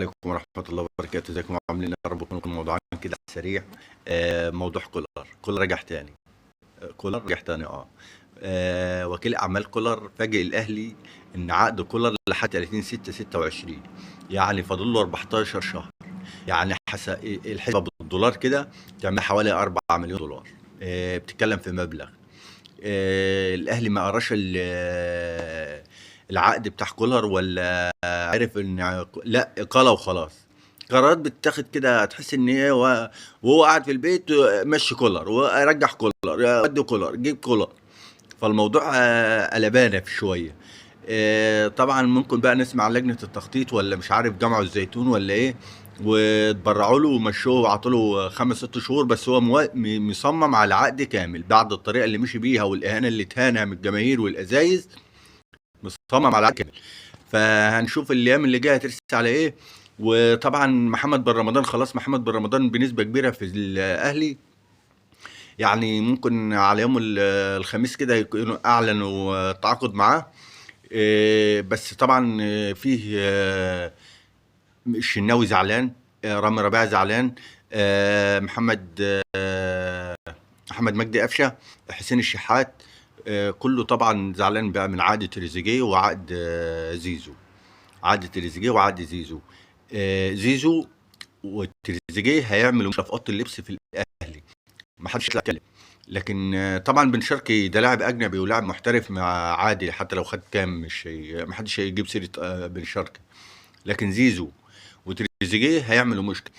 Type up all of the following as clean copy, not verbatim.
عليكم ورحمة الله وبركاته، ازيكم عاملين؟ يا رب يكون موضوعنا كده سريع. موضوع كولر رجع تاني. كولر رجع تاني وكيل اعمال كولر فاجئ الاهلي ان عقد كولر لحد 30 6 26، يعني فاضل له 14 شهر. يعني حسب الحسبة بالدولار كده تعمل حوالي 4 مليون دولار. بتتكلم في مبلغ. الاهلي ما قراش العقد بتاع كولر، ولا عرف ان لا قال وخلاص. قرارات بتتاخد كده، تحس ان هي وهو قاعد في البيت مشي كولر ورجع كولر ودي كولر جيب كولر. فالموضوع قلبانه في شويه. طبعا ممكن بقى نسمع لجنه التخطيط، ولا مش عارف جمعوا الزيتون ولا ايه، واتبرعوا له ومشوه وعطوا له 5 6 شهور، بس هو مصمم على عقد كامل بعد الطريقه اللي مشي بيها والاهانه اللي اتهانها من الجماهير والازايز. مصمم على عقد كامل. فهنشوف الايام اللي جايه هترسي على ايه. وطبعا محمد بن رمضان، خلاص محمد بن رمضان بنسبه كبيره في الاهلي، يعني ممكن على يوم الخميس كده يكونوا اعلنوا التعاقد معاه. بس طبعا فيه الشناوي زعلان، رامي ربيعه زعلان، محمد محمد مجدي قفشه، حسين الشحات، كله طبعا زعلان بقى من عقد تريزيجيه وعقد زيزو. عقد تريزيجيه وعقد زيزو. زيزو وتريزيجيه هيعملوا في اوضه اللبس في الاهلي، ما حدش يطلع يتكلم. لكن طبعا بن شرقي ده لاعب اجنبي ولاعب محترف مع عادي، حتى لو خد كام مش ما حدش هيجيب سيره بن شرقي. لكن زيزو وتريزيجيه هيعملوا مشكله.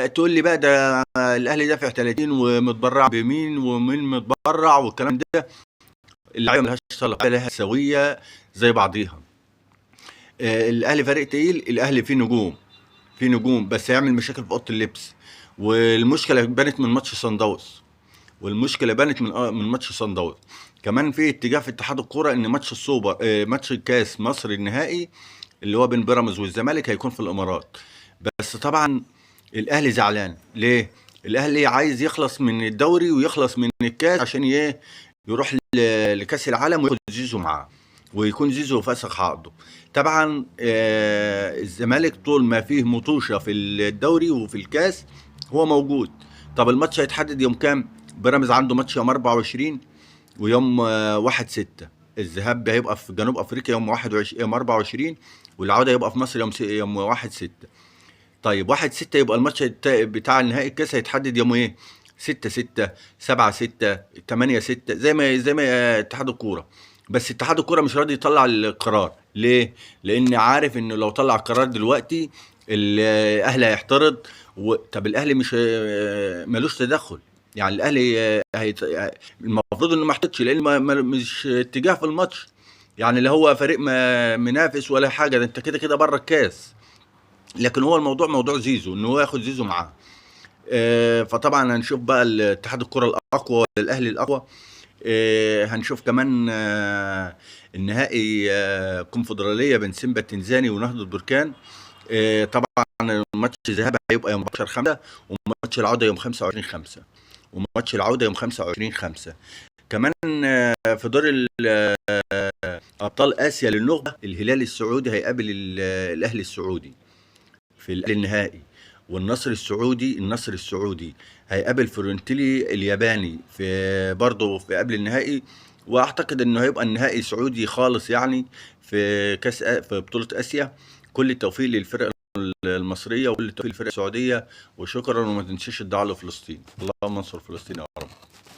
تقول لي بقى ده الاهلي دافع 30 ومتبرع بمين ومين متبرع والكلام ده. اللعيبه ملهاش صله لها سويه زي بعضيها. الاهلي فريق تقيل، الاهلي فيه نجوم، في نجوم، بس هيعمل مشاكل في اوضه اللبس. والمشكله بانت من ماتش صن داونز، والمشكله بانت من ماتش صن داونز. كمان في اتجاه في اتحاد الكوره ان ماتش السوبر، ماتش الكاس مصر النهائي اللي هو بين بيراميدز والزمالك هيكون في الامارات. بس طبعا الاهلي زعلان ليه؟ الاهلي عايز يخلص من الدوري ويخلص من الكاس عشان يروح لكاس العالم وياخد زيزو معاه، ويكون زيزو فسخ عقده. طبعا الزمالك طول ما فيه مطوشه في الدوري وفي الكاس هو موجود. طب الماتش هيتحدد يوم كام؟ بيراميدز عنده ماتش يوم 24 ويوم 1/6. الذهاب هيبقى في جنوب افريقيا يوم 21 يوم 24، والعوده يبقى في مصر يوم 1/6. طيب 1/6 يبقى الماتش بتاع النهائي الكاس هيتحدد يوم ايه؟ 6/6 7/6 8/6، زي ما اتحاد الكوره. بس اتحاد الكوره مش راضي يطلع القرار ليه؟ لان عارف انه لو طلع القرار دلوقتي الاهلي هيحترض. طب الاهلي مش ملوش تدخل. يعني الاهلي المفروض انه ما يحتضش، لان مش اتجاه في الماتش. يعني لا هو فريق منافس ولا حاجه، ده انت كده كده بره الكاس. لكن هو الموضوع موضوع زيزو، ان هو ياخد زيزو معاه. فطبعا هنشوف بقى اتحاد الكره الاقوى ولا الاهلي الاقوى. هنشوف كمان النهائي كونفدراليه بين سيمبا التنزاني ونهضه بركان. طبعا الماتش الذهاب هيبقى يوم 14/5، وماتش العوده يوم 25/5، وماتش العوده يوم 25/5. كمان في دور ابطال اسيا للنخبه الهلال السعودي هيقابل الاهلي السعودي في النهائي. النصر السعودي هيقابل فرونتيلي الياباني في برضه في قبل النهائي. واعتقد انه هيبقى النهائي سعودي خالص، يعني في في بطولة اسيا. كل التوفيق للفرق المصرية وكل التوفيق للفرق السعودية، وشكرا. وما تنسيش الدعاء لفلسطين، اللهم انصر فلسطين يا رب.